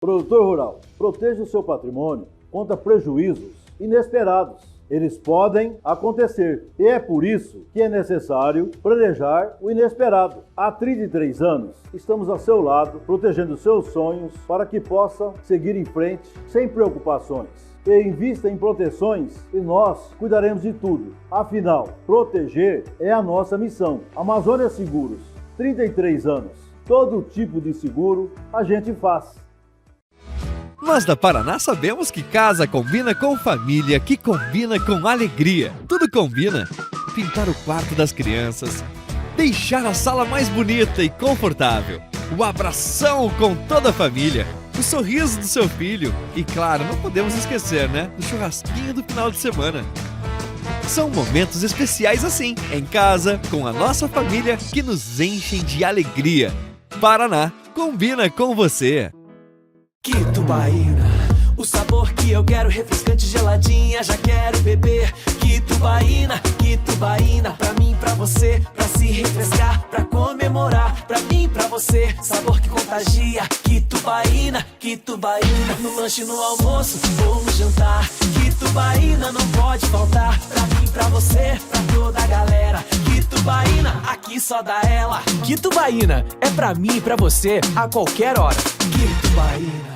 Produtor rural, proteja o seu patrimônio contra prejuízos inesperados. Eles podem acontecer e é por isso que é necessário planejar o inesperado. Há 33 anos, estamos ao seu lado, protegendo seus sonhos para que possa seguir em frente sem preocupações. E invista em proteções e nós cuidaremos de tudo. Afinal, proteger é a nossa missão. Amazônia Seguros, 33 anos. Todo tipo de seguro a gente faz. Nós da Paraná sabemos que casa combina com família, que combina com alegria. Tudo combina. Pintar o quarto das crianças, deixar a sala mais bonita e confortável, o abração com toda a família, o sorriso do seu filho e, claro, não podemos esquecer, né, do churrasquinho do final de semana. São momentos especiais assim, em casa, com a nossa família, que nos enchem de alegria. Paraná, combina com você. Quitubaína, o sabor que eu quero, refrescante, geladinha, já quero beber. Quitubaína, Quitubaína, pra mim, pra você, pra se refrescar, pra comemorar, pra mim, pra você, sabor que contagia. Quitubaína, Quitubaína, no lanche, no almoço ou no jantar. Quitubaína não pode faltar, pra mim, pra você, pra toda a galera. Quitubaína, aqui só dá ela. Quitubaína, é pra mim e pra você, a qualquer hora. Quitubaína.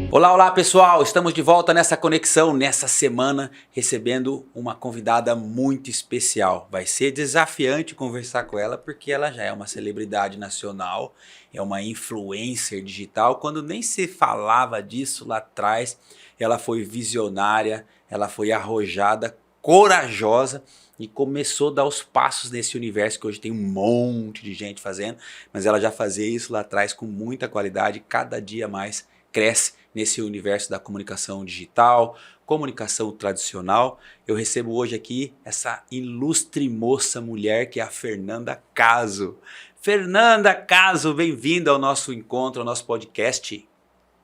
Olá, olá pessoal, estamos de volta nessa conexão, nessa semana, recebendo uma convidada muito especial. Vai ser desafiante conversar com ela porque ela já é uma celebridade nacional, é uma influencer digital. Quando nem se falava disso lá atrás, ela foi visionária, ela foi arrojada, corajosa e começou a dar os passos nesse universo que hoje tem um monte de gente fazendo, mas ela já fazia isso lá atrás com muita qualidade, cada dia mais cresce nesse universo da comunicação digital, comunicação tradicional. Eu recebo hoje aqui essa ilustre moça mulher que é a Fernanda Caso. Fernanda Caso, bem-vinda ao nosso encontro, ao nosso podcast.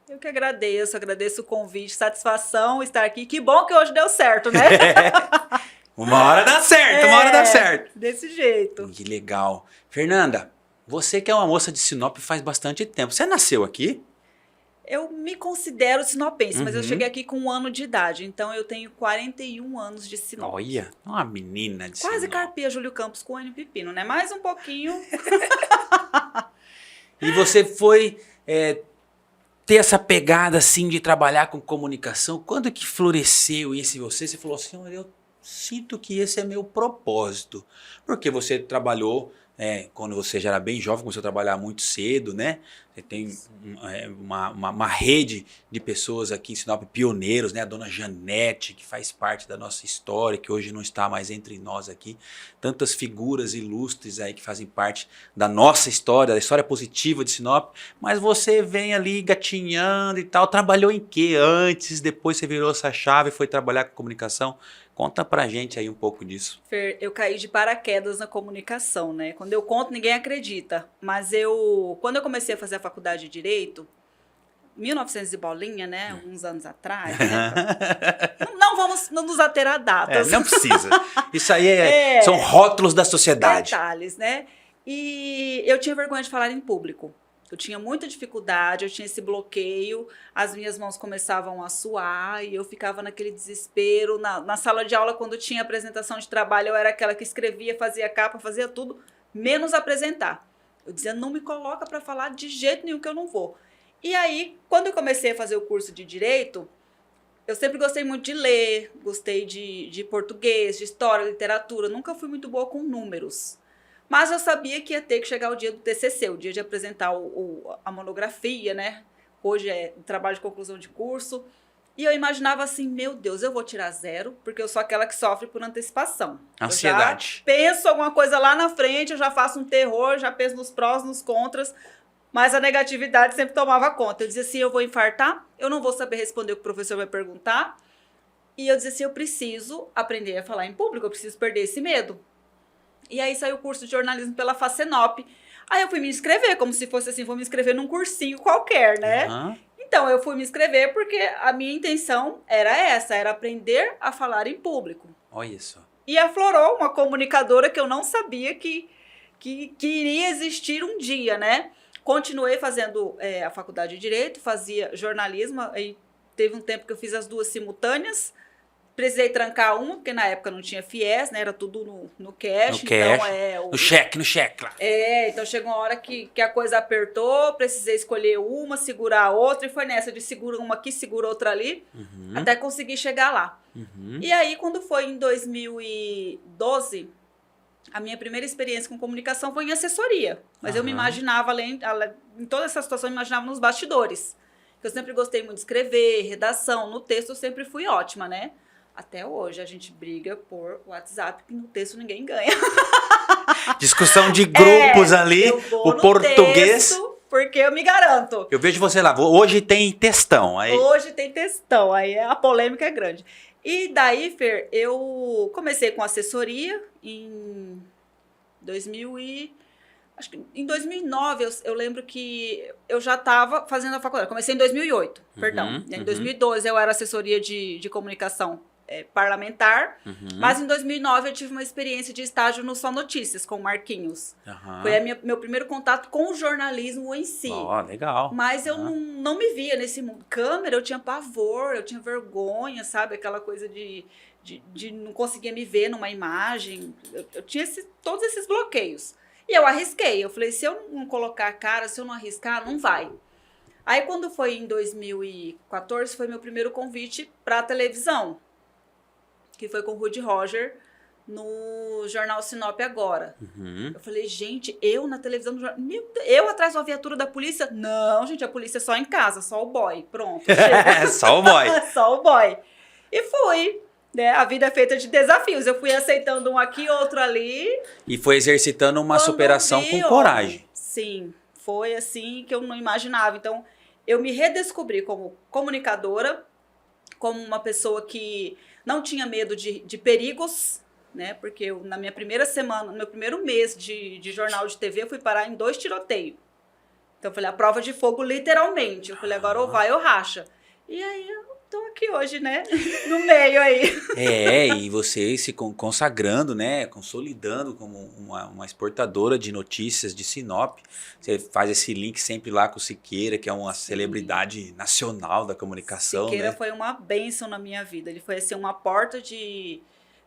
Eu que agradeço o convite, satisfação estar aqui. Que bom que hoje deu certo, né? Uma hora dá certo, uma hora dá certo. Desse jeito. Que legal. Fernanda, você que é uma moça de Sinop faz bastante tempo. Você nasceu aqui? Eu me considero sinopense, mas eu cheguei aqui com 1 ano de idade, então eu tenho 41 anos de Sinop. Olha, uma menina de Quase Sinop. carpia Júlio Campos com N Pepino, né? Mais um pouquinho. E você foi ter essa pegada assim de trabalhar com comunicação. Quando que floresceu isso em você? Você falou assim, olha, eu sinto que esse é meu propósito. Porque você trabalhou... quando você já era bem jovem, começou a trabalhar muito cedo, né? Você tem uma rede de pessoas aqui em Sinop, pioneiros, né? A dona Janete, que faz parte da nossa história, que hoje não está mais entre nós aqui. Tantas figuras ilustres aí que fazem parte da nossa história, da história positiva de Sinop. Mas você vem ali gatinhando e tal. Trabalhou em quê antes? Depois você virou essa chave e foi trabalhar com comunicação. Conta pra gente aí um pouco disso. Fer, eu caí de paraquedas na comunicação, né? Quando eu conto, ninguém acredita. Mas quando eu comecei a fazer a faculdade de Direito, 1900 e bolinha, né? Uns anos atrás, né? Não vamos nos ater a datas. Não precisa. Isso aí são rótulos da sociedade. Detalhes, né? E eu tinha vergonha de falar em público. Eu tinha muita dificuldade, eu tinha esse bloqueio, as minhas mãos começavam a suar e eu ficava naquele desespero. Na sala de aula, quando tinha apresentação de trabalho, eu era aquela que escrevia, fazia capa, fazia tudo, menos apresentar. Eu dizia, não me coloca para falar de jeito nenhum que eu não vou. E aí, quando eu comecei a fazer o curso de Direito, eu sempre gostei muito de ler, gostei de português, de história, literatura, nunca fui muito boa com números. Mas eu sabia que ia ter que chegar o dia do TCC, o dia de apresentar a monografia, né? Hoje é trabalho de conclusão de curso. E eu imaginava assim, meu Deus, eu vou tirar 0, porque eu sou aquela que sofre por antecipação. Ansiedade. Eu já penso alguma coisa lá na frente, eu já faço um terror, já penso nos prós, nos contras, mas a negatividade sempre tomava conta. Eu dizia assim, eu vou infartar, eu não vou saber responder o que o professor vai perguntar. E eu dizia assim, eu preciso aprender a falar em público, eu preciso perder esse medo. E aí saiu o curso de jornalismo pela Facenop. Aí eu fui me inscrever, como se fosse assim, vou me inscrever num cursinho qualquer, né? Aham. Então, eu fui me inscrever porque a minha intenção era essa, era aprender a falar em público. Olha isso. E aflorou uma comunicadora que eu não sabia que iria existir um dia, né? Continuei fazendo a faculdade de Direito, fazia jornalismo, aí teve um tempo que eu fiz as duas simultâneas, precisei trancar uma, porque na época não tinha FIES, né? Era tudo no cash. No cash, então, no cheque, lá. então chegou uma hora que a coisa apertou, precisei escolher uma, segurar a outra, e foi nessa de segura uma aqui, segura outra ali, até conseguir chegar lá. E aí, quando foi em 2012, a minha primeira experiência com comunicação foi em assessoria. Mas eu me imaginava, em toda essa situação, eu me imaginava nos bastidores. Eu sempre gostei muito de escrever, redação, no texto eu sempre fui ótima, né? Até hoje a gente briga por WhatsApp, que no texto ninguém ganha. Discussão de grupos ali, eu vou o no português. texto, porque eu me garanto. Eu vejo você lá, hoje tem textão. Aí... Hoje tem textão, aí a polêmica é grande. E daí, Fer, eu comecei com assessoria em 2009, eu lembro que eu já estava fazendo a faculdade. Comecei em 2008, perdão. Em 2012 eu era assessoria de comunicação parlamentar, mas em 2009 eu tive uma experiência de estágio no Só Notícias, com o Marquinhos. Foi meu primeiro contato com o jornalismo em si. Legal. Mas eu não me via nesse mundo. Câmera, eu tinha pavor, eu tinha vergonha, sabe? Aquela coisa de não conseguir me ver numa imagem. Eu tinha todos esses bloqueios. E eu arrisquei. Eu falei, se eu não colocar a cara, se eu não arriscar, não vai. Aí, quando foi em 2014, foi meu primeiro convite para a televisão, que foi com o Rudy Roger, no Jornal Sinop Agora. Eu falei, gente, eu na televisão, eu atrás de uma viatura da polícia? Não, gente, a polícia é só em casa, só o boy, pronto. Só o boy. Só o boy. E fui, né? A vida é feita de desafios. Eu fui aceitando um aqui, outro ali. E foi exercitando uma superação com coragem. Sim, foi assim que eu não imaginava. Então, eu me redescobri como comunicadora, como uma pessoa que não tinha medo de perigos, né? Porque na minha primeira semana, no meu primeiro mês de jornal de TV, eu fui parar em 2 tiroteios. Então, eu falei, a prova de fogo, literalmente. Eu falei, agora ou vai ou racha. E aí, eu tô aqui hoje, né? No meio aí. E você se consagrando, né? Consolidando como uma exportadora de notícias de Sinop. Você faz esse link sempre lá com o Siqueira, que é uma celebridade nacional da comunicação. Siqueira, né? foi uma bênção na minha vida. Ele foi assim, uma porta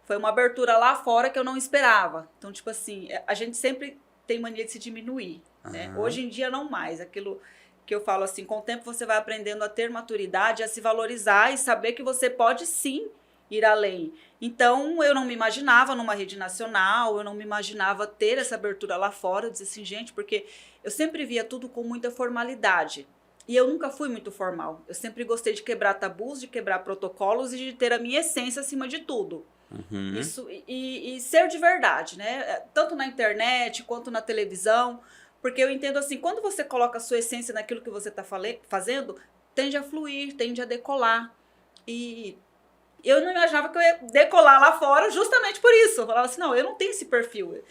foi uma abertura lá fora que eu não esperava. Então, tipo assim, a gente sempre tem mania de se diminuir, né? Hoje em dia, não mais. Aquilo que eu falo assim, com o tempo você vai aprendendo a ter maturidade, a se valorizar e saber que você pode sim ir além. Então, eu não me imaginava numa rede nacional, eu não me imaginava ter essa abertura lá fora. Eu dizia assim, gente, porque eu sempre via tudo com muita formalidade. E eu nunca fui muito formal. Eu sempre gostei de quebrar tabus, de quebrar protocolos e de ter a minha essência acima de tudo. Isso, e ser de verdade, né? Tanto na internet quanto na televisão. Porque eu entendo assim, quando você coloca a sua essência naquilo que você está fazendo, tende a fluir, tende a decolar. E eu não imaginava que eu ia decolar lá fora justamente por isso. Eu falava assim, não, eu não tenho esse perfil.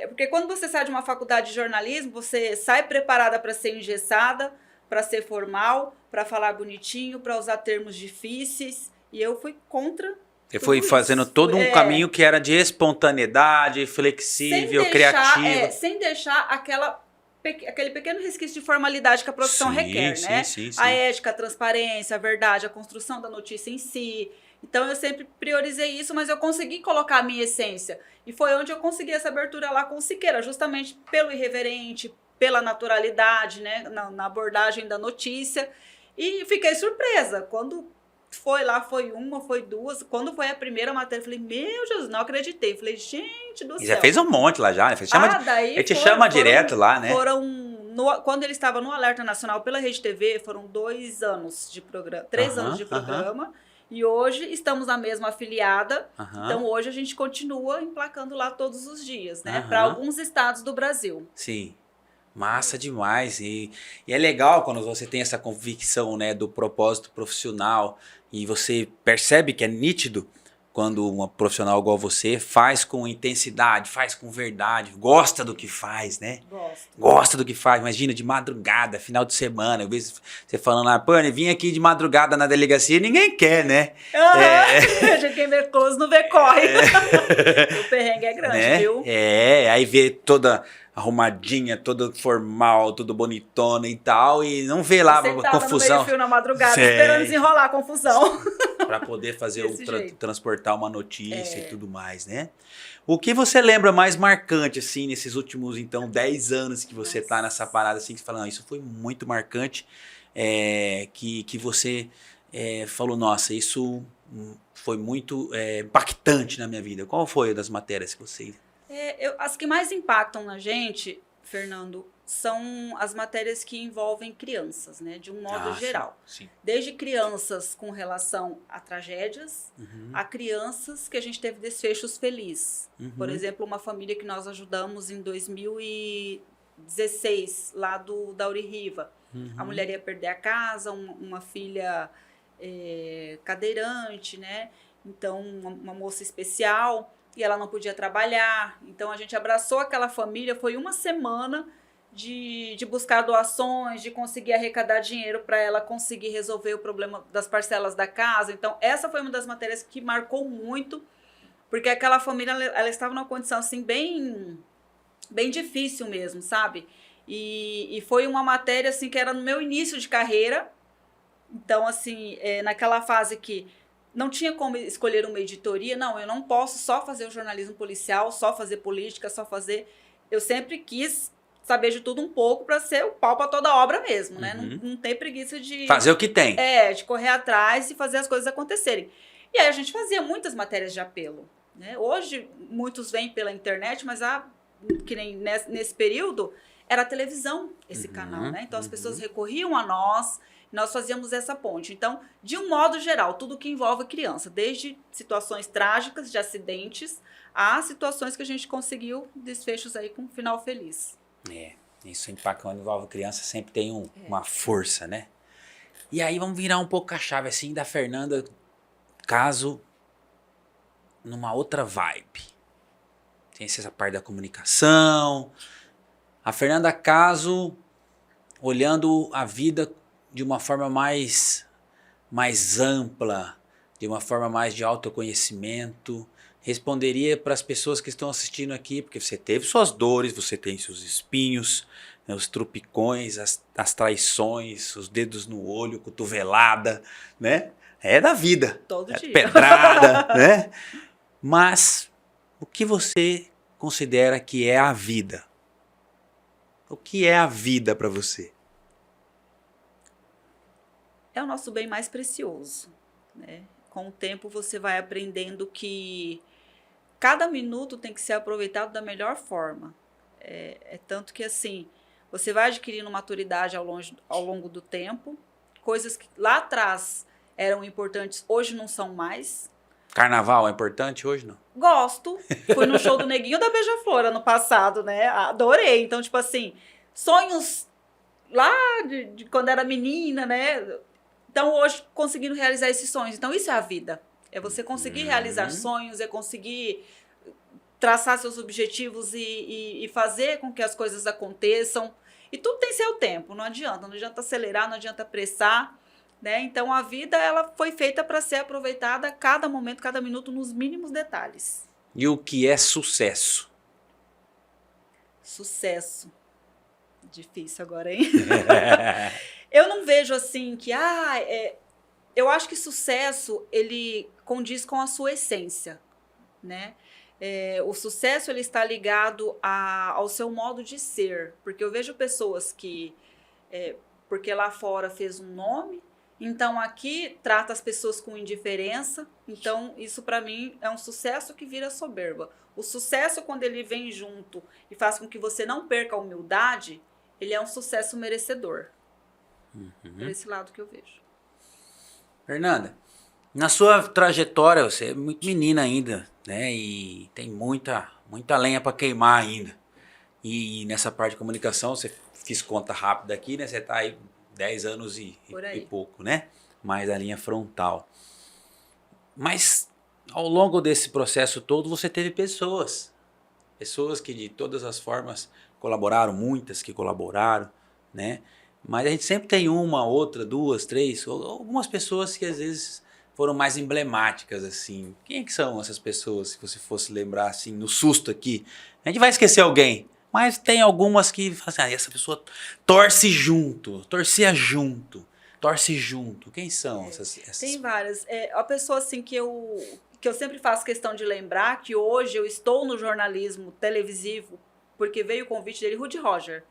Porque quando você sai de uma faculdade de jornalismo, você sai preparada para ser engessada, para ser formal, para falar bonitinho, para usar termos difíceis. E eu fui contra. Você foi fazendo todo um caminho que era de espontaneidade, flexível, criativo. Sem deixar aquele pequeno resquício de formalidade que a profissão requer, né? Sim. A ética, a transparência, a verdade, a construção da notícia em si. Então, eu sempre priorizei isso, mas eu consegui colocar a minha essência. E foi onde eu consegui essa abertura lá com o Siqueira, justamente pelo irreverente, pela naturalidade, né? Na abordagem da notícia. E fiquei surpresa. Quando foi lá, foi uma, foi duas. Quando foi a primeira matéria, eu falei, meu Jesus, não acreditei. Falei, gente do céu. E já fez um monte lá já, né? Daí ele te chama direto lá, né? Quando ele estava no Alerta Nacional pela Rede TV, foram 2 anos de programa, 3 anos de programa. E hoje estamos na mesma afiliada. Então, hoje a gente continua emplacando lá todos os dias, né? Para alguns estados do Brasil. Sim. Massa demais. E é legal quando você tem essa convicção, né, do propósito profissional e você percebe que é nítido quando uma profissional igual você faz com intensidade, faz com verdade, gosta do que faz, né? Gosto. Gosta do que faz. Imagina, de madrugada, final de semana. Eu vejo você falando, Pane, vim aqui de madrugada na delegacia, ninguém quer, né? Gente, quem vê close não vê corre. O perrengue é grande, né? viu? Aí vê toda arrumadinha, toda formal, tudo bonitona e tal, e não vê lá a confusão. No meio-fio na madrugada, esperando desenrolar a confusão. Para poder fazer Desse transportar uma notícia e tudo mais, né? O que você lembra mais marcante, assim, nesses últimos, então, 10 anos que você tá nessa parada, assim, que você fala, não, isso foi muito marcante, que você falou, nossa, isso foi muito impactante na minha vida. Qual foi das matérias que você... As que mais impactam na gente, Fernando, são as matérias que envolvem crianças, né? De um modo geral. Sim. Desde crianças com relação a tragédias, a crianças que a gente teve desfechos felizes. Por exemplo, uma família que nós ajudamos em 2016, lá da Urihiva. A mulher ia perder a casa, uma filha cadeirante, né? Então, uma moça especial, e ela não podia trabalhar. Então, a gente abraçou aquela família, foi uma semana de buscar doações, de conseguir arrecadar dinheiro para ela conseguir resolver o problema das parcelas da casa. Então, essa foi uma das matérias que marcou muito, porque aquela família, ela estava numa condição, assim, bem difícil mesmo, sabe? E foi uma matéria, assim, que era no meu início de carreira. Então, assim, naquela fase que não tinha como escolher uma editoria. Não, eu não posso só fazer o jornalismo policial, só fazer política, só fazer... Eu sempre quis saber de tudo um pouco para ser o pau para toda obra mesmo, né? Não ter preguiça de... Fazer o que tem. De correr atrás e fazer as coisas acontecerem. E aí a gente fazia muitas matérias de apelo, né? Hoje, muitos vêm pela internet, mas que nem nesse período, era a televisão esse canal, né? Então as pessoas recorriam a nós... Nós fazíamos essa ponte. Então, de um modo geral, tudo que envolve criança, desde situações trágicas de acidentes a situações que a gente conseguiu desfechos aí com um final feliz. Isso impacta quando envolve criança, sempre tem uma força, né? E aí vamos virar um pouco a chave assim da Fernanda, caso numa outra vibe. Tem essa parte da comunicação. A Fernanda caso olhando a vida de uma forma mais ampla, de uma forma mais de autoconhecimento, responderia para as pessoas que estão assistindo aqui, porque você teve suas dores, você tem seus espinhos, né, os tropicões, as traições, os dedos no olho, cotovelada, né? É da vida. Todo dia. Pedrada, né? Mas o que você considera que é a vida? O que é a vida para você? É o nosso bem mais precioso, né? Com o tempo você vai aprendendo que cada minuto tem que ser aproveitado da melhor forma. Tanto que assim, você vai adquirindo maturidade ao longo do tempo, coisas que lá atrás eram importantes, hoje não são mais. Carnaval é importante hoje, não? Gosto. Fui no show do Neguinho da Beija-Flor ano passado, né? Adorei. Então, tipo assim, sonhos lá de quando era menina, né? Então, hoje, conseguindo realizar esses sonhos. Então, isso é a vida. É você conseguir realizar sonhos, é conseguir traçar seus objetivos e fazer com que as coisas aconteçam. E tudo tem seu tempo, não adianta acelerar, não adianta apressar, né? Então, a vida, ela foi feita para ser aproveitada a cada momento, cada minuto, nos mínimos detalhes. E o que é sucesso? Sucesso. Difícil agora, hein? Eu não vejo assim que... eu acho que sucesso, ele condiz com a sua essência, né? O sucesso, ele está ligado ao seu modo de ser. Porque eu vejo pessoas que... porque lá fora fez um nome, então aqui trata as pessoas com indiferença. Então, isso para mim é um sucesso que vira soberba. O sucesso, quando ele vem junto e faz com que você não perca a humildade, ele é um sucesso merecedor. Por esse lado que eu vejo. Fernanda, na sua trajetória, você é muito menina ainda, né? E tem muita lenha para queimar ainda. E nessa parte de comunicação, você fiz conta rápida aqui, né? Você tá aí 10 anos e pouco, né? Mais a linha frontal. Mas ao longo desse processo todo, você teve pessoas que de todas as formas colaboraram, muitas que colaboraram, né? Mas a gente sempre tem uma, outra, duas, três, algumas pessoas que às vezes foram mais emblemáticas, assim. Quem é que são essas pessoas, se você fosse lembrar, assim, no susto aqui? A gente vai esquecer alguém, mas tem algumas que falam assim, essa pessoa torcia junto. Quem são essas? Tem várias. A pessoa, assim, que eu sempre faço questão de lembrar, que hoje eu estou no jornalismo televisivo, porque veio o convite dele, Rudy Roger.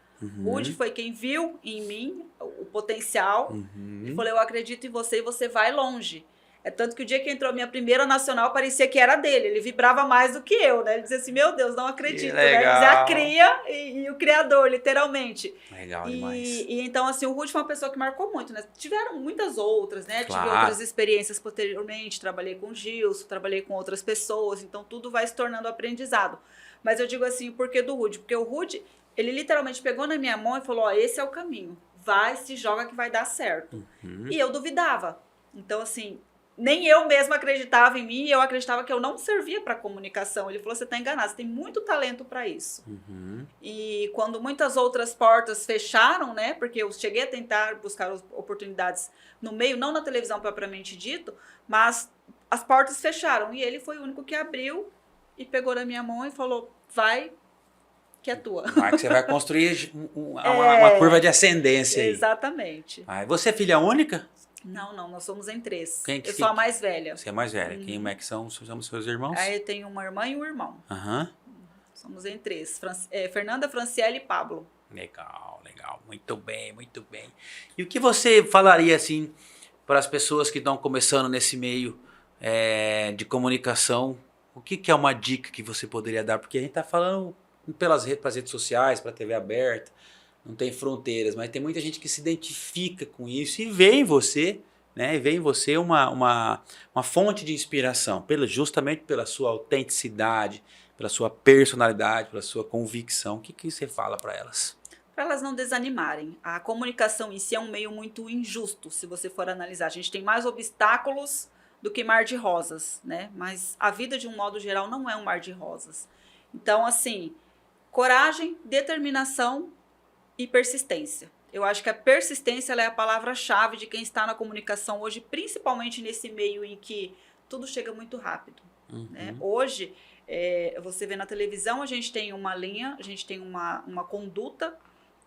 Rudy foi quem viu em mim o potencial e falou, eu acredito em você e você vai longe. É tanto que o dia que entrou a minha primeira nacional, parecia que era dele. Ele vibrava mais do que eu, né? Ele dizia assim, meu Deus, não acredito. Né? Ele dizia a cria e o criador, literalmente. Legal demais. E então, assim, o Rudy foi uma pessoa que marcou muito, né? Tiveram muitas outras, né? Claro. Tive outras experiências posteriormente. Trabalhei com o Gilson, trabalhei com outras pessoas. Então, tudo vai se tornando aprendizado. Mas eu digo assim, o porquê do Rudy? Porque o Rudy, ele literalmente pegou na minha mão e falou, ó, esse é o caminho. Vai, se joga que vai dar certo. E eu duvidava. Então, assim... Nem eu mesma acreditava em mim e eu acreditava que eu não servia para comunicação. Ele falou, você está enganado, você tem muito talento para isso. E quando muitas outras portas fecharam, né? Porque eu cheguei a tentar buscar oportunidades no meio, não na televisão propriamente dito, mas as portas fecharam. E ele foi o único que abriu e pegou na minha mão e falou, vai, que é tua. Vai que você vai construir uma curva de ascendência aí. Exatamente. Você é filha única? Não, nós somos em 3. Eu sou a mais velha. Você é mais velha. Quem é que são os seus irmãos? Aí eu tenho uma irmã e um irmão. Somos em 3. Fernanda, Franciele e Pablo. Legal. Muito bem. E o que você falaria, assim, para as pessoas que estão começando nesse meio de comunicação? O que é uma dica que você poderia dar? Porque a gente está falando pelas redes sociais, para a TV aberta, não tem fronteiras, mas tem muita gente que se identifica com isso e vê em você, né? E vê em você uma fonte de inspiração, justamente pela sua autenticidade, pela sua personalidade, pela sua convicção. O que você fala para elas? Para elas não desanimarem. A comunicação em si é um meio muito injusto, se você for analisar. A gente tem mais obstáculos do que mar de rosas, né? Mas a vida, de um modo geral, não é um mar de rosas. Então, assim, coragem, determinação e persistência. Eu acho que a persistência ela é a palavra-chave de quem está na comunicação hoje, principalmente nesse meio em que tudo chega muito rápido. Né? Hoje, você vê na televisão, a gente tem uma linha, a gente tem uma conduta,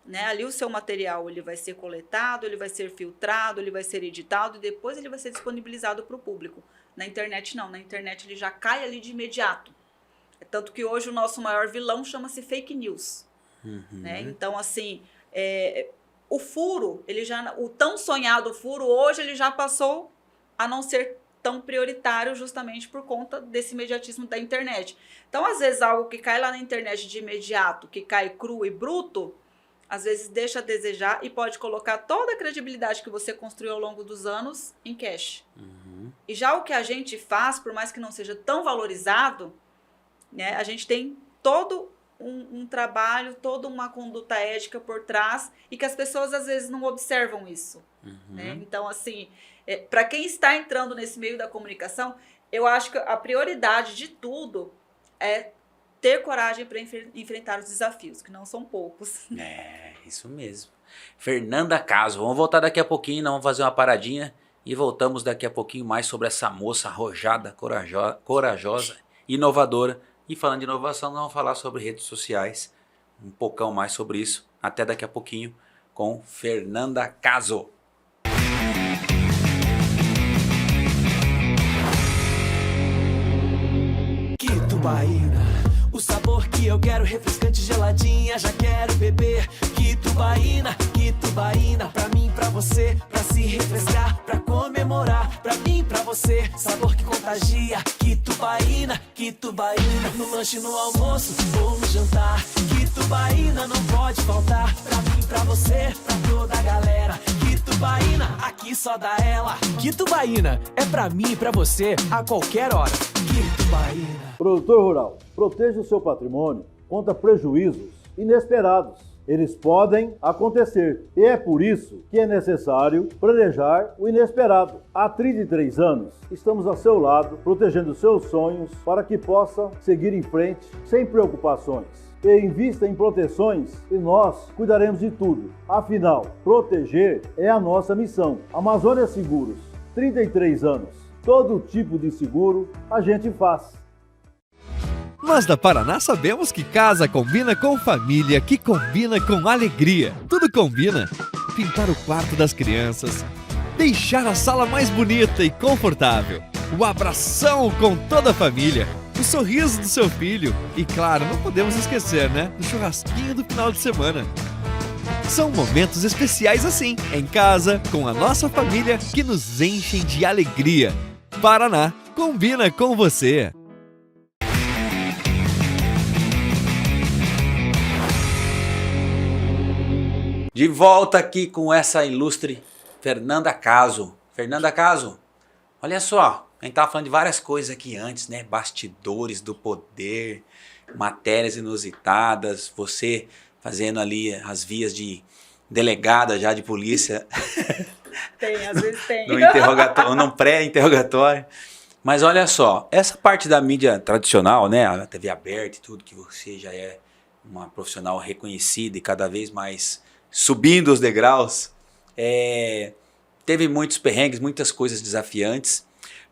né? Ali o seu material ele vai ser coletado, ele vai ser filtrado, ele vai ser editado e depois ele vai ser disponibilizado para o público. Na internet não, na internet ele já cai ali de imediato. Tanto que hoje o nosso maior vilão chama-se fake news. Né? Então, assim, o furo, o tão sonhado furo, hoje ele já passou a não ser tão prioritário justamente por conta desse imediatismo da internet. Então, às vezes, algo que cai lá na internet de imediato, que cai cru e bruto, às vezes deixa a desejar e pode colocar toda a credibilidade que você construiu ao longo dos anos em cash. E já o que a gente faz, por mais que não seja tão valorizado, né, a gente tem todo um trabalho, toda uma conduta ética por trás e que as pessoas às vezes não observam isso. Né? Então, assim, para quem está entrando nesse meio da comunicação, eu acho que a prioridade de tudo é ter coragem para enfrentar os desafios, que não são poucos. Isso mesmo. Fernanda Caso, vamos voltar daqui a pouquinho, nós vamos fazer uma paradinha e voltamos daqui a pouquinho mais sobre essa moça arrojada, corajosa, inovadora. E falando de inovação, nós vamos falar sobre redes sociais, um pouquinho mais sobre isso, até daqui a pouquinho com Fernanda Caso. Que tubaína, o sabor que eu quero, refrescante, geladinha, já quero beber. Que tubaína, pra mim, pra você, pra se refrescar, pra comemorar, pra mim, pra você, sabor que contagia. Que tubaína, no lanche, no almoço ou no jantar. Que tubaína não pode faltar, pra mim, pra você, pra toda a galera. Que tubaína, aqui só dá ela. Que tubaína, é pra mim e pra você, a qualquer hora. Que tubaína. Produtor rural, proteja o seu patrimônio contra prejuízos inesperados. Eles podem acontecer e é por isso que é necessário planejar o inesperado. Há 33 anos, estamos ao seu lado, protegendo seus sonhos para que possa seguir em frente sem preocupações. E invista em proteções e nós cuidaremos de tudo. Afinal, proteger é a nossa missão. Amazônia Seguros, 33 anos. Todo tipo de seguro a gente faz. Nós da Paraná sabemos que casa combina com família, que combina com alegria. Tudo combina. Pintar o quarto das crianças, deixar a sala mais bonita e confortável, o abração com toda a família, o sorriso do seu filho e, claro, não podemos esquecer, né, do churrasquinho do final de semana. São momentos especiais assim, em casa, com a nossa família, que nos enchem de alegria. Paraná, combina com você. De volta aqui com essa ilustre Fernanda Caso. Fernanda Caso, olha só, a gente tava falando de várias coisas aqui antes, né? Bastidores do poder, matérias inusitadas, você fazendo ali as vias de delegada já de polícia. Tem, às vezes tem. No interrogatório, no pré-interrogatório. Mas olha só, essa parte da mídia tradicional, né? A TV aberta e tudo, que você já é uma profissional reconhecida e cada vez mais subindo os degraus, teve muitos perrengues, muitas coisas desafiantes,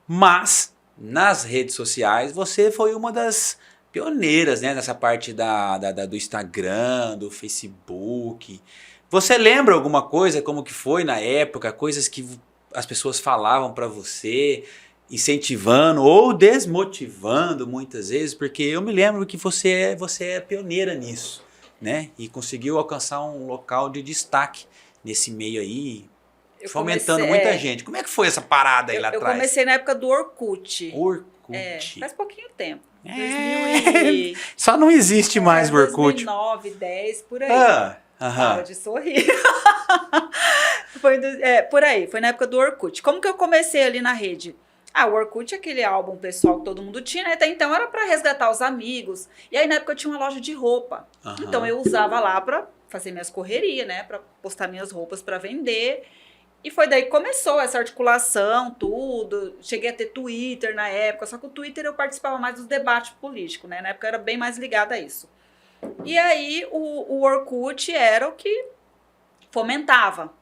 mas nas redes sociais você foi uma das pioneiras, né, nessa parte do Instagram, do Facebook. Você lembra alguma coisa, como que foi na época, coisas que as pessoas falavam para você, incentivando ou desmotivando muitas vezes, porque eu me lembro que você é pioneira nisso, né? E conseguiu alcançar um local de destaque nesse meio aí, fomentando muita gente. Como é que foi essa parada aí lá atrás? Eu comecei na época do Orkut. Faz pouquinho tempo. 2000 Só não existe mais o Orkut. 2009, 10, por aí. Para de sorrir. Por aí, foi na época do Orkut. Como que eu comecei ali na rede? O Orkut é aquele álbum pessoal que todo mundo tinha, né? Até então era para resgatar os amigos. E aí na época eu tinha uma loja de roupa. Então eu usava lá para fazer minhas correrias, né? Para postar minhas roupas para vender. E foi daí que começou essa articulação, tudo. Cheguei a ter Twitter na época, só que o Twitter eu participava mais dos debates políticos, né? Na época eu era bem mais ligada a isso. E aí o Orkut era o que fomentava.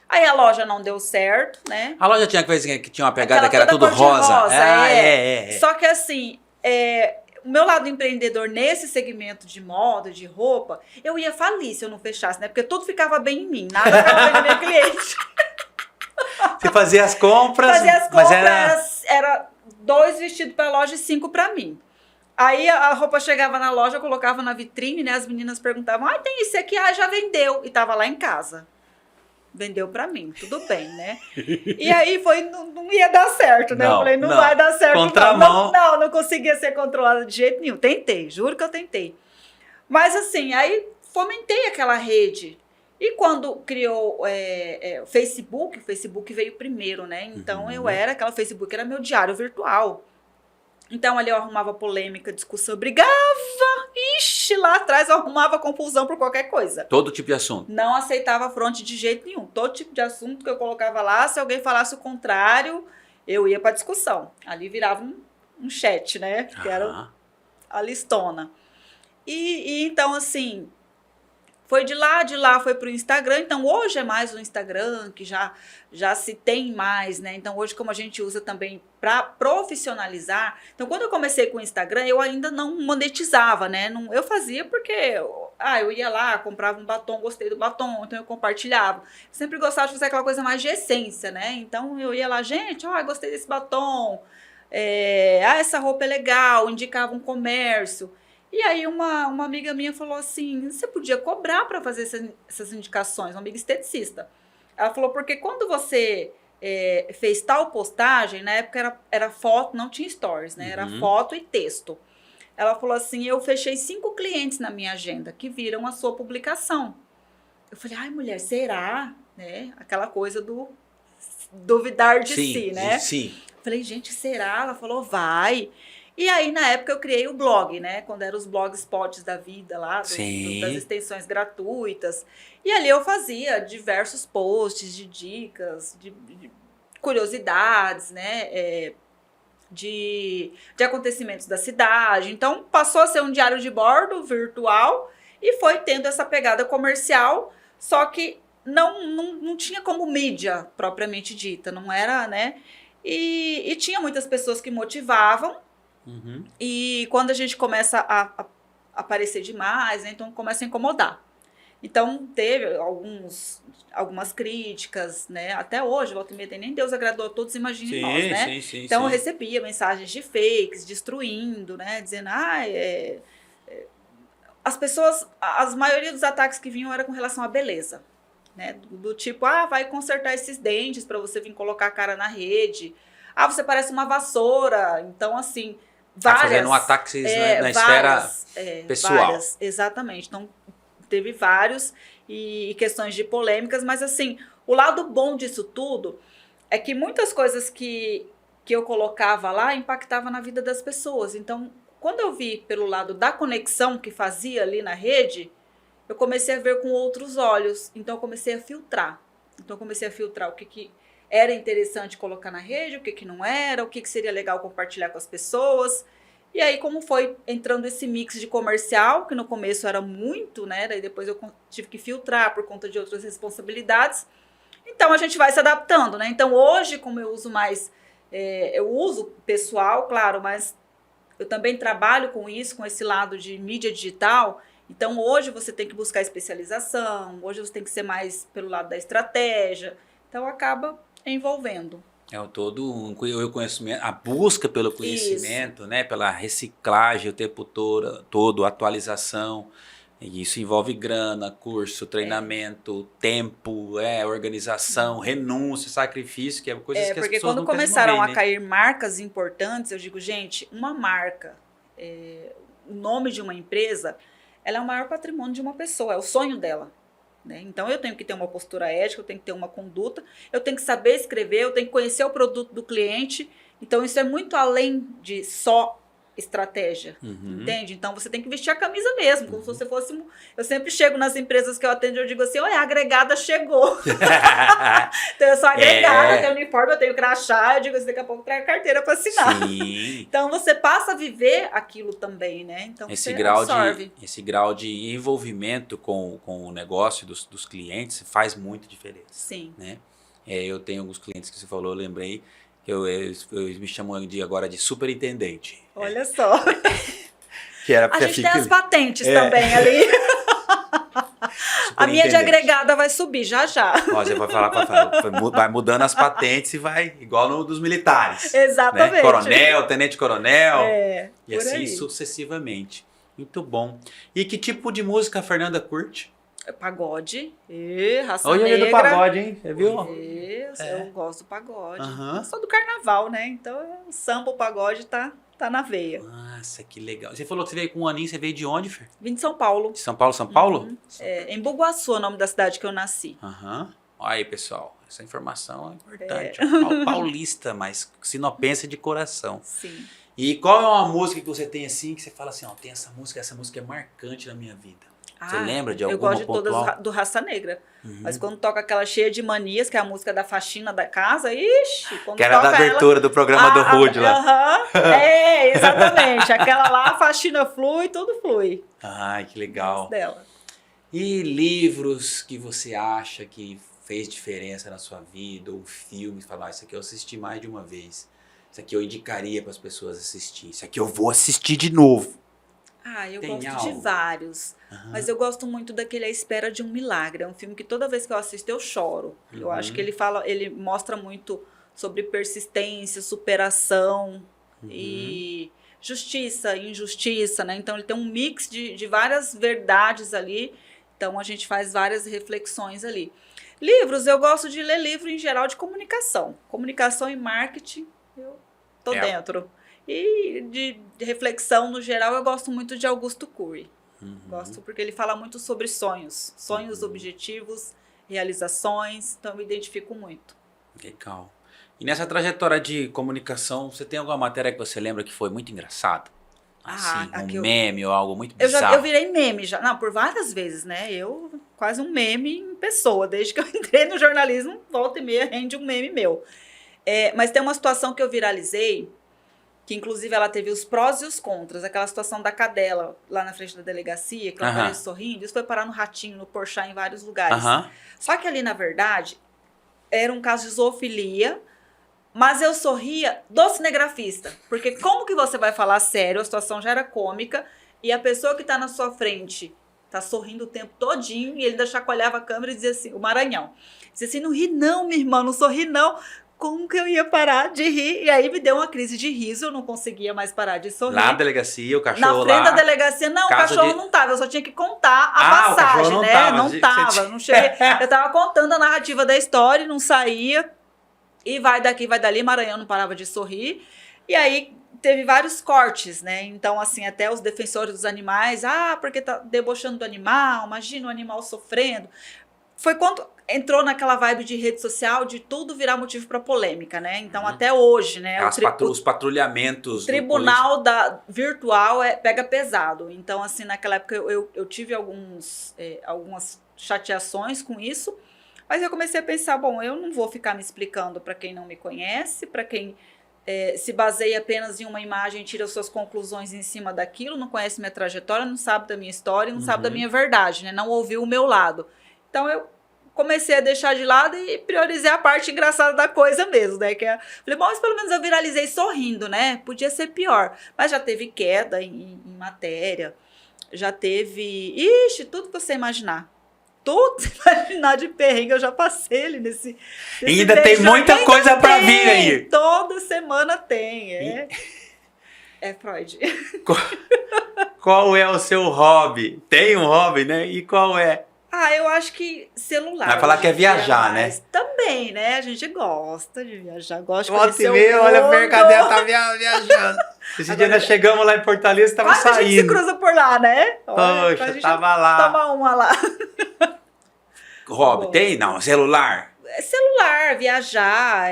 Aí a loja não deu certo, né? A loja tinha coisa que tinha uma pegada que era tudo rosa. Só que assim, o meu lado empreendedor nesse segmento de moda, de roupa, eu ia falir se eu não fechasse, né? Porque tudo ficava bem em mim, nada ficava bem no meu cliente. Você fazia as compras, mas era 2 vestidos para a loja e 5 para mim. Aí a roupa chegava na loja, eu colocava na vitrine, né? As meninas perguntavam, tem esse aqui, já vendeu. E tava lá em casa. Vendeu pra mim, tudo bem, né? E aí não ia dar certo, né? Eu falei, não vai dar certo. Contramão. Não conseguia ser controlada de jeito nenhum. Tentei, juro que eu tentei. Mas assim, aí fomentei aquela rede. E quando criou o Facebook veio primeiro, né? Então aquela Facebook era meu diário virtual. Então ali eu arrumava polêmica, discussão, brigava. Ixi, lá atrás eu arrumava confusão por qualquer coisa. Todo tipo de assunto. Não aceitava fronte de jeito nenhum. Todo tipo de assunto que eu colocava lá, se alguém falasse o contrário, eu ia pra discussão. Ali virava um chat, né? Que era a listona. E então, assim, foi de lá foi pro Instagram. Então, hoje é mais o Instagram, que já se tem mais, né? Então, hoje, como a gente usa também para profissionalizar. Então, quando eu comecei com o Instagram, eu ainda não monetizava, né? Eu fazia porque eu ia lá, comprava um batom, gostei do batom, então eu compartilhava. Sempre gostava de fazer aquela coisa mais de essência, né? Então, eu ia lá, gente, gostei desse batom. Essa roupa é legal, indicava um comércio. E aí uma amiga minha falou assim, você podia cobrar para fazer essas indicações, uma amiga esteticista. Ela falou, porque quando você fez tal postagem, na época era foto, não tinha stories, né? Era foto e texto. Ela falou assim, eu fechei 5 clientes na minha agenda que viram a sua publicação. Eu falei, mulher, será? Né? Aquela coisa do duvidar de si, né? Sim. Falei, gente, será? Ela falou, vai. E aí, na época, eu criei o blog, né? Quando eram os blogspots da vida lá, Sim. das extensões gratuitas. E ali eu fazia diversos posts de dicas, de curiosidades, né? De acontecimentos da cidade. Então, passou a ser um diário de bordo virtual e foi tendo essa pegada comercial, só que não tinha como mídia propriamente dita, não era, né? E tinha muitas pessoas que motivavam, Uhum. e quando a gente começa a aparecer demais, né, então começa a incomodar. Então teve algumas críticas, né? Até hoje, volta e meia, nem Deus agradou a todos, imagine nós, né? Sim, Então eu recebia mensagens de fakes, destruindo, né? Dizendo, as pessoas, a maioria dos ataques que vinham era com relação à beleza, né? Do tipo, vai consertar esses dentes para você vir colocar a cara na rede. Você parece uma vassoura. Então, assim, várias... fazendo um ataque na esfera pessoal. Várias, exatamente. Então, teve vários e questões de polêmicas, mas, assim, o lado bom disso tudo é que muitas coisas que eu colocava lá impactavam na vida das pessoas. Então, quando eu vi pelo lado da conexão que fazia ali na rede, eu comecei a ver com outros olhos. Então, eu comecei a filtrar. O que era interessante colocar na rede, o que não era, o que seria legal compartilhar com as pessoas. E aí, como foi entrando esse mix de comercial, que no começo era muito, né? Daí depois eu tive que filtrar por conta de outras responsabilidades. Então, a gente vai se adaptando, né? Então, hoje, como eu uso mais... eu uso pessoal, claro, mas eu também trabalho com isso, com esse lado de mídia digital. Então, hoje você tem que buscar especialização, hoje você tem que ser mais pelo lado da estratégia. Então, acaba envolvendo. O conhecimento, a busca pelo conhecimento, né? Pela reciclagem o tempo todo, atualização. E isso envolve grana, curso, treinamento, tempo, organização, renúncia, sacrifício, que é coisas que as porque pessoas quando não querem começaram mover, a cair marcas importantes, eu digo, gente, uma marca, o nome de uma empresa, ela é o maior patrimônio de uma pessoa, é o sonho dela. Né? Então, eu tenho que ter uma postura ética, eu tenho que ter uma conduta, eu tenho que saber escrever, eu tenho que conhecer o produto do cliente. Então, isso é muito além de só estratégia, entende? Então, você tem que vestir a camisa mesmo, como se você fosse... Eu sempre chego nas empresas que eu atendo e eu digo assim, olha, a agregada chegou. Então, eu sou agregada, eu tenho uniforme, eu tenho crachá, eu digo assim, daqui a pouco trago a carteira para assinar. Sim. Então, você passa a viver aquilo também, né? Então, esse grau de envolvimento com o negócio dos clientes faz muita diferença. Sim. Né? Eu tenho alguns clientes que você falou, eu lembrei, eles me chamam agora de superintendente. Olha só. Que era a gente tem as patentes também ali. A minha de agregada vai subir já. Você vai falar, vai mudando as patentes e vai, igual no dos militares. Exatamente. Né? Coronel, tenente-coronel. E assim aí. sucessivamente. Muito bom. E que tipo de música a Fernanda curte? Pagode. Raça Hoje negra. É do pagode, hein? Você viu? Eu gosto do pagode. Uhum. Eu sou do carnaval, né? Então, o samba, o pagode tá na veia. Nossa, que legal. Você falou que você veio com um aninho, você veio de onde, Fer? Vim de São Paulo. De São Paulo, São Paulo? Em Bugaçu, é o nome da cidade que eu nasci. Olha aí, pessoal. Essa informação é importante. Paulista, mas sinopense de coração. Sim. E qual é uma música que você tem assim, que você fala assim, tem essa música é marcante na minha vida? Você lembra de alguma pontual? Eu gosto de todas do Raça Negra. Mas quando toca aquela Cheia de Manias, que é a música da faxina da casa, ixi! Que era da abertura do programa do Rude lá. Exatamente. Aquela lá, a faxina flui, tudo flui. Ai, que legal. Dela. E livros que você acha que fez diferença na sua vida, ou filmes, falar, isso aqui eu assisti mais de uma vez. Isso aqui eu indicaria para as pessoas assistir. Isso aqui eu vou assistir de novo. Eu gosto de vários. Mas eu gosto muito daquele A Espera de um Milagre. É um filme que toda vez que eu assisto eu choro. Eu acho que ele mostra muito sobre persistência, superação e justiça, injustiça, né? Então ele tem um mix de várias verdades ali. Então a gente faz várias reflexões ali. Livros, eu gosto de ler livro em geral de comunicação. Comunicação e marketing, eu tô dentro. E de reflexão, no geral, eu gosto muito de Augusto Cury. Gosto porque ele fala muito sobre sonhos, objetivos, realizações, então eu me identifico muito. Legal. E nessa trajetória de comunicação, você tem alguma matéria que você lembra que foi muito engraçada? Assim, aqui meme ou algo muito bizarro? Eu virei meme já. Não, por várias vezes, né? Eu quase um meme em pessoa. Desde que eu entrei no jornalismo, volta e meia rende um meme meu. Mas tem uma situação que eu viralizei, que inclusive ela teve os prós e os contras. Aquela situação da cadela lá na frente da delegacia, que eu apareço sorrindo. Isso foi parar no Ratinho, no Porchat, em vários lugares. Só que ali, na verdade, era um caso de zoofilia, mas eu sorria do cinegrafista. Porque como que você vai falar sério, a situação já era cômica, e a pessoa que está na sua frente tá sorrindo o tempo todinho, e ele ainda chacoalhava a câmera e dizia assim, o Maranhão, dizia assim, não ri não, minha irmã, não sorri não. Como que eu ia parar de rir? E aí me deu uma crise de riso, eu não conseguia mais parar de sorrir. Lá na delegacia, o cachorro lá... Na frente da delegacia, não, o cachorro não tava, eu só tinha que contar a passagem, não né? Tava. Não tava, não cheguei. Eu tava contando a narrativa da história e não saía. E vai daqui, vai dali, Maranhão não parava de sorrir. E aí teve vários cortes, né? Então, assim, até os defensores dos animais, porque tá debochando do animal, imagina o animal sofrendo. Foi quando entrou naquela vibe de rede social, de tudo virar motivo para polêmica, né? Então, até hoje, né? Os patrulhamentos. O tribunal virtual pega pesado. Então, assim, naquela época eu tive algumas chateações com isso, mas eu comecei a pensar, bom, eu não vou ficar me explicando para quem não me conhece, para quem se baseia apenas em uma imagem, tira suas conclusões em cima daquilo, não conhece minha trajetória, não sabe da minha história, não sabe da minha verdade, né? Não ouviu o meu lado. Então, eu comecei a deixar de lado e priorizei a parte engraçada da coisa mesmo, né? Falei, bom, mas pelo menos eu viralizei sorrindo, né? Podia ser pior. Mas já teve queda em matéria, já teve... Ixi, tudo que você imaginar. Tudo que você imaginar de perrengue, eu já passei ali nesse ainda tem muita coisa pra vir aí. Toda semana tem, É Freud. Qual é o seu hobby? Tem um hobby, né? E qual é? Eu acho que celular. Vai falar que é viajar, né? Também, né? A gente gosta de viajar, gosta de Volta conhecer e meia, o mundo. olha a mercadeira, tá viajando. Esse dia nós chegamos lá em Fortaleza, tava saindo. A gente se cruza por lá, né? Poxa, a gente tava lá. Toma uma lá. Hobby, tem? Não, celular. Celular, viajar,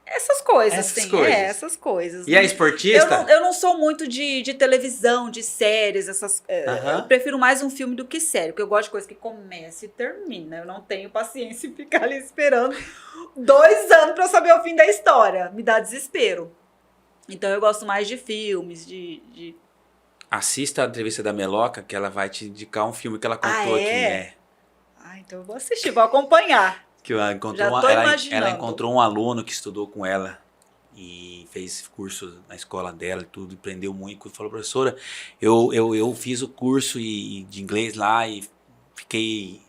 essas coisas, essas coisas. E a esportista? Eu não sou muito de televisão, de séries, eu prefiro mais um filme do que série, porque eu gosto de coisa que começa e termina. Eu não tenho paciência em ficar ali esperando 2 anos para saber o fim da história. Me dá desespero. Então eu gosto mais de filmes, Assista a entrevista da Meloca, que ela vai te indicar um filme que ela contou aqui. Então eu vou assistir, vou acompanhar. Que ela encontrou um aluno que estudou com ela e fez curso na escola dela e tudo, e aprendeu muito. Falou, professora, eu fiz o curso de inglês lá e fiquei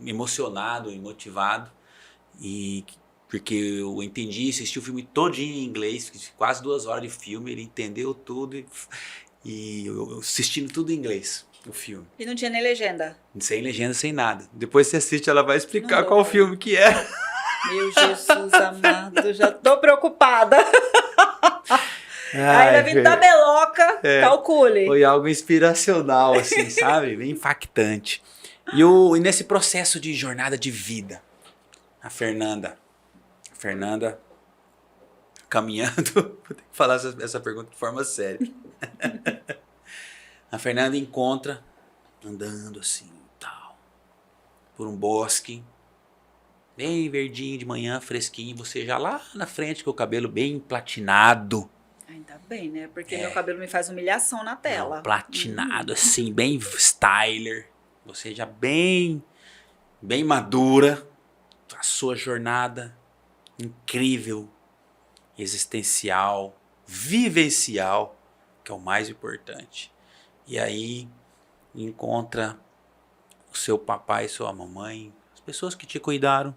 emocionado e motivado, porque eu entendi, assisti o filme todinho em inglês, quase 2 horas de filme, ele entendeu tudo e eu assistindo tudo em inglês. O filme. E não tinha nem legenda? Sem legenda, sem nada. Depois você assiste, ela vai explicar qual filme que é. Meu Jesus amado, já tô preocupada. Ainda vim da Meloca, calcule. Foi algo inspiracional, assim, sabe? Bem impactante. E nesse processo de jornada de vida, a Fernanda caminhando, vou ter que falar essa pergunta de forma séria. A Fernanda encontra, andando assim, tal, por um bosque, bem verdinho de manhã, fresquinho, você já lá na frente com o cabelo bem platinado. Ainda bem, né? Porque meu cabelo me faz humilhação na tela. Não, platinado, assim, bem styler. Você já bem madura. A sua jornada incrível, existencial, vivencial, que é o mais importante. E aí encontra o seu papai e sua mamãe, as pessoas que te cuidaram,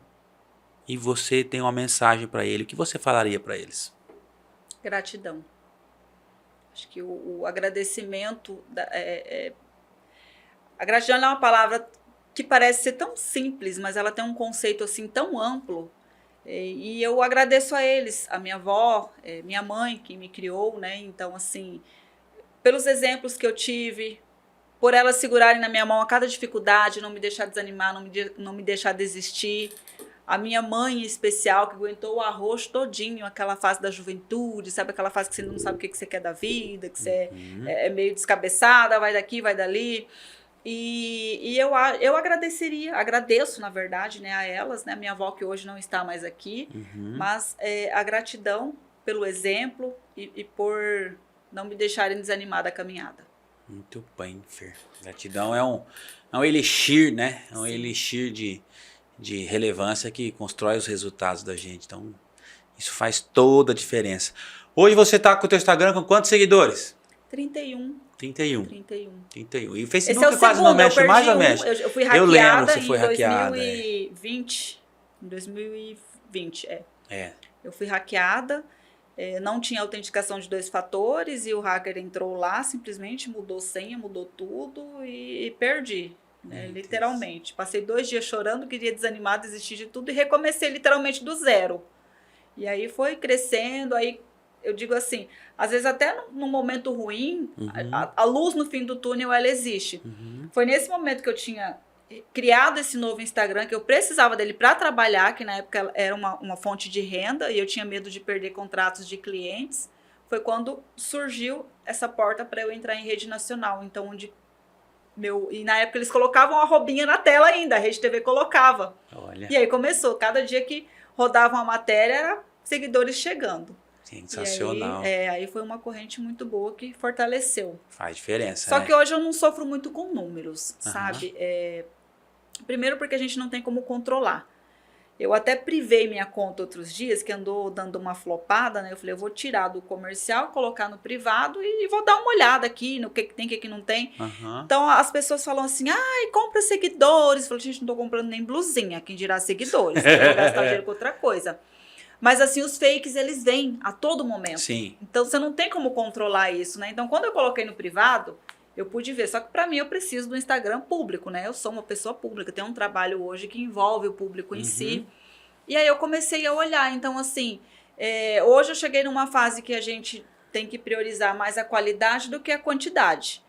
e você tem uma mensagem para ele. O que você falaria para eles? Gratidão. Acho que o agradecimento... A gratidão é uma palavra que parece ser tão simples, mas ela tem um conceito assim tão amplo. E eu agradeço a eles, a minha avó, minha mãe que me criou, né? Então, assim... pelos exemplos que eu tive, por elas segurarem na minha mão a cada dificuldade, não me deixar desanimar, não me deixar desistir. A minha mãe em especial, que aguentou o arroz todinho, aquela fase da juventude, sabe? Aquela fase que você não sabe o que você quer da vida, que você é meio descabeçada, vai daqui, vai dali. E eu agradeço, na verdade, né, a elas, né? Minha avó que hoje não está mais aqui, mas a gratidão pelo exemplo e por não me deixarem desanimar da caminhada. Muito bem, Fer. Gratidão é um elixir, né? É um elixir de relevância que constrói os resultados da gente. Então, isso faz toda a diferença. Hoje você tá com o teu Instagram com quantos seguidores? 31. 31. 31. E o Facebook Esse é o quase segundo, não mexe, mais ou mexe. Eu fui hackeada lembro, você foi em hackeada. 2020. Em 2020, É. Eu fui hackeada, não tinha autenticação de 2 fatores e o hacker entrou lá, simplesmente mudou senha, mudou tudo e perdi. Né, literalmente. Passei 2 dias chorando, queria desanimar, desistir de tudo e recomecei literalmente do zero. E aí foi crescendo, aí eu digo assim, às vezes até num momento ruim, a luz no fim do túnel, ela existe. Foi nesse momento que eu tinha criado esse novo Instagram, que eu precisava dele para trabalhar, que na época era uma fonte de renda e eu tinha medo de perder contratos de clientes. Foi quando surgiu essa porta para eu entrar em rede nacional. Então, e na época eles colocavam a arrobinha na tela ainda, a Rede TV colocava. Olha. E aí começou, cada dia que rodava uma matéria, era seguidores chegando. Sensacional. Aí foi uma corrente muito boa que fortaleceu. Faz diferença, Só né? que hoje eu não sofro muito com números, sabe? Primeiro porque a gente não tem como controlar. Eu até privei minha conta outros dias, que andou dando uma flopada, né? Eu falei, eu vou tirar do comercial, colocar no privado e vou dar uma olhada aqui no que tem, o que não tem. Então, as pessoas falam assim, ai, compra seguidores. Eu falei, gente, não tô comprando nem blusinha, quem dirá seguidores. Eu vou gastar dinheiro com outra coisa. Mas, assim, os fakes, eles vêm a todo momento. Sim. Então, você não tem como controlar isso, né? Então, quando eu coloquei no privado, eu pude ver. Só que, para mim, eu preciso do Instagram público, né? Eu sou uma pessoa pública. Tenho um trabalho hoje que envolve o público em si. E aí, eu comecei a olhar. Então, assim, hoje eu cheguei numa fase que a gente tem que priorizar mais a qualidade do que a quantidade.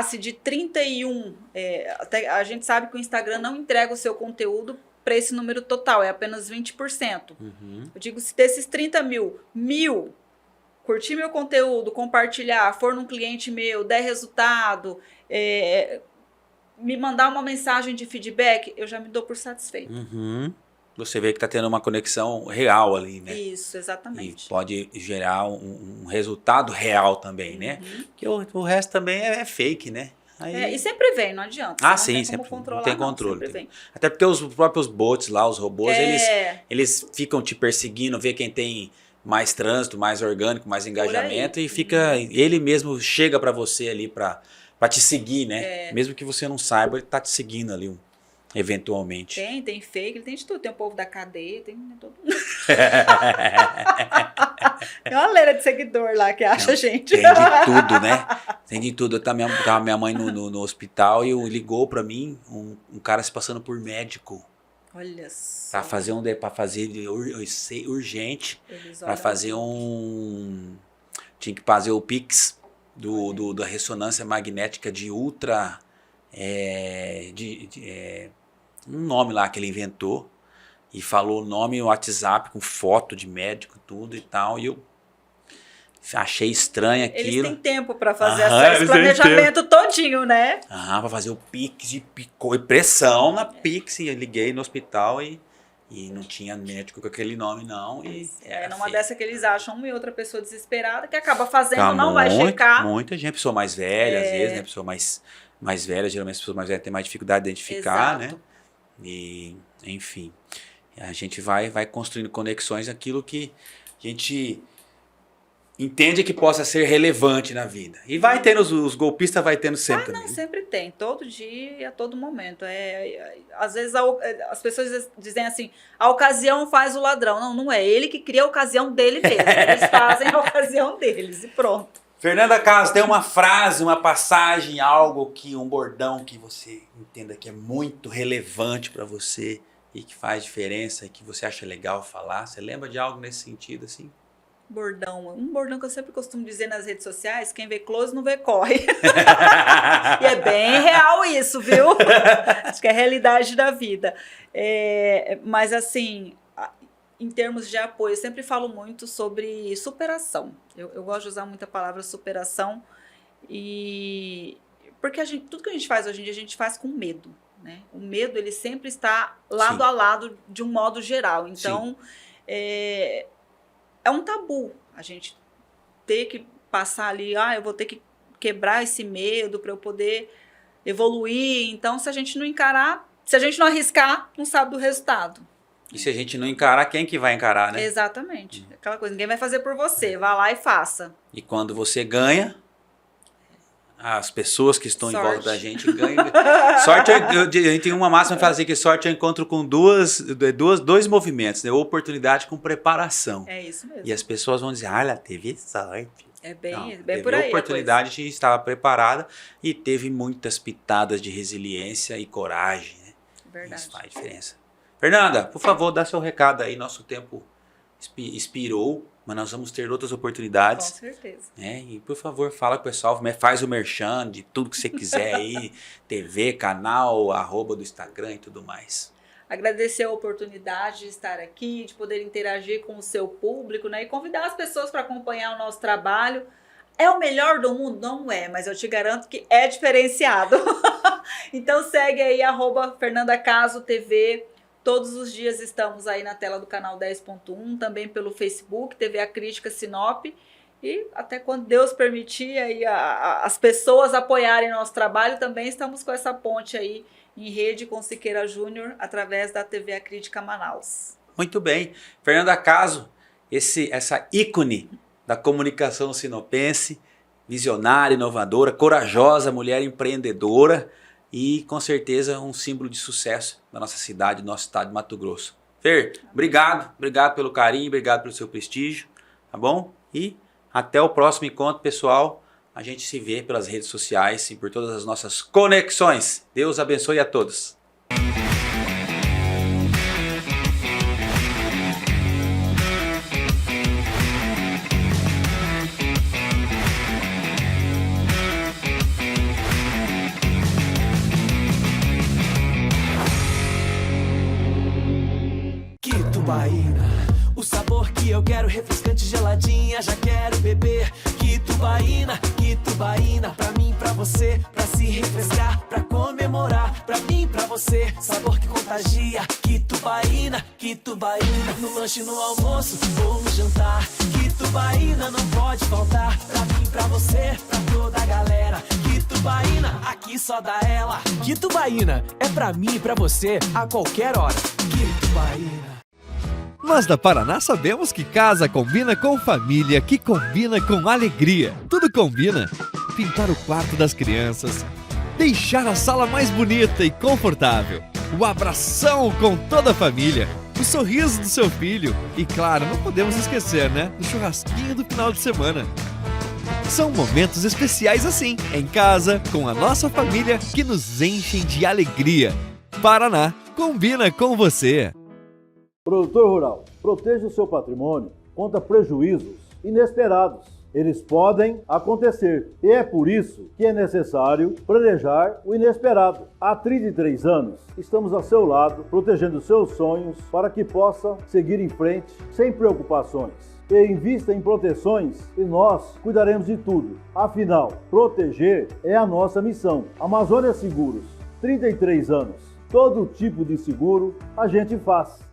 Se de 31... até a gente sabe que o Instagram não entrega o seu conteúdo para esse número total, é apenas 20%. Eu digo, se desses 30 mil curtir meu conteúdo, compartilhar, for num cliente meu, der resultado, me mandar uma mensagem de feedback, eu já me dou por satisfeito. Você vê que está tendo uma conexão real ali, né? Isso, exatamente. E pode gerar um resultado real também, né? Porque o resto também é fake, né? E sempre vem, não adianta. Sim, não sempre controlar, não tem controle. Sempre vem. Até porque os próprios bots lá, os robôs, eles ficam te perseguindo, vê quem tem mais trânsito, mais orgânico, mais engajamento e fica, ele mesmo chega para você ali para te seguir, né? Mesmo que você não saiba, ele tá te seguindo ali, eventualmente. Tem fake, ele tem de tudo. Tem o povo da cadeia, tem todo mundo. Tem uma leira de seguidor lá que acha a gente. Tem de tudo, né? Tem de tudo. Tava minha mãe no hospital e ligou pra mim um cara se passando por médico. Olha só. Pra fazer urgente. Pra fazer tinha que fazer o Pix da ressonância magnética de ultra... um nome lá que ele inventou. E falou o nome no WhatsApp com foto de médico, tudo e tal. E eu achei estranho aquilo. Eles têm tempo para fazer esse planejamento todinho, né? Para fazer o Pix e pressão na Pix. E eu liguei no hospital e não tinha médico com aquele nome, não. E numa dessa que eles acham uma e outra pessoa desesperada que acaba fazendo, não vai checar. Muita gente, pessoa mais velha, às vezes, né? Pessoa mais velha, geralmente as pessoas mais velhas têm mais dificuldade de identificar, né? E, enfim, a gente vai construindo conexões naquilo que a gente entende que possa ser relevante na vida. E vai tendo, os golpistas vai tendo sempre. Não, sempre tem, todo dia e a todo momento. Às vezes as pessoas dizem assim, a ocasião faz o ladrão. Não é ele que cria a ocasião dele mesmo. Eles fazem a ocasião deles e pronto. Fernanda Caso, tem uma frase, uma passagem, algo um bordão que você entenda que é muito relevante para você e que faz diferença e que você acha legal falar? Você lembra de algo nesse sentido, assim? bordão. Um bordão que eu sempre costumo dizer nas redes sociais: quem vê close não vê corre. E é bem real isso, viu? Acho que é a realidade da vida. Mas assim, em termos de apoio, eu sempre falo muito sobre superação. Eu gosto de usar muito a palavra superação, porque tudo que a gente faz hoje em dia, a gente faz com medo, né? O medo, ele sempre está lado Sim. a lado de um modo geral. Então, é um tabu a gente ter que passar ali, eu vou ter que quebrar esse medo para eu poder evoluir. Então, se a gente não encarar, se a gente não arriscar, não sabe do resultado. E se a gente não encarar, quem que vai encarar, né? Exatamente. Aquela coisa, ninguém vai fazer por você. Vá lá e faça. E quando você ganha, as pessoas que estão em volta da gente ganham. Sorte, a gente tem uma máxima que fala assim, que sorte eu encontro com dois movimentos, né? Oportunidade com preparação. É isso mesmo. E as pessoas vão dizer, ela teve sorte. É bem, Não, bem teve por aí. oportunidade, a gente estava preparada e teve muitas pitadas de resiliência e coragem, né? Verdade. Isso faz diferença. Fernanda, por favor, dá seu recado aí. Nosso tempo expirou, mas nós vamos ter outras oportunidades. Com certeza. Né? E por favor, fala com o pessoal, faz o merchan de tudo que você quiser aí, TV, canal, @ do Instagram e tudo mais. Agradecer a oportunidade de estar aqui, de poder interagir com o seu público, né? E convidar as pessoas para acompanhar o nosso trabalho. É o melhor do mundo? Não é, mas eu te garanto que é diferenciado. Então segue aí, @FernandaCasoTV. Todos os dias estamos aí na tela do canal 10.1, também pelo Facebook, TV A Crítica Sinop. E até quando Deus permitir aí as pessoas apoiarem nosso trabalho, também estamos com essa ponte aí em rede com Siqueira Júnior, através da TV A Crítica Manaus. Muito bem. Fernanda Caso, essa ícone da comunicação sinopense, visionária, inovadora, corajosa, mulher empreendedora e com certeza um símbolo de sucesso da nossa cidade, do nosso estado de Mato Grosso. Fer, obrigado pelo carinho, obrigado pelo seu prestígio, tá bom? E até o próximo encontro, pessoal. A gente se vê pelas redes sociais e por todas as nossas conexões. Deus abençoe a todos. Quitubaína, o sabor que eu quero, refrescante, geladinha, já quero beber. Quitubaína, Quitubaína, pra mim, pra você, pra se refrescar, pra comemorar, pra mim, pra você, sabor que contagia. Quitubaína, Quitubaína, no lanche, no almoço ou no jantar. Quitubaína não pode faltar, pra mim, pra você, pra toda a galera. Quitubaína, aqui só dá ela. Quitubaína, é pra mim e pra você, a qualquer hora. Quitubaína. Nós da Paraná sabemos que casa combina com família, que combina com alegria. Tudo combina. Pintar o quarto das crianças, deixar a sala mais bonita e confortável, o abração com toda a família, o sorriso do seu filho e, claro, não podemos esquecer, né, do churrasquinho do final de semana. São momentos especiais assim, em casa, com a nossa família, que nos enchem de alegria. Paraná, combina com você. Produtor rural, proteja o seu patrimônio contra prejuízos inesperados. Eles podem acontecer e é por isso que é necessário planejar o inesperado. Há 33 anos, estamos ao seu lado, protegendo seus sonhos para que possa seguir em frente sem preocupações. E invista em proteções e nós cuidaremos de tudo. Afinal, proteger é a nossa missão. Amazônia Seguros, 33 anos. Todo tipo de seguro a gente faz.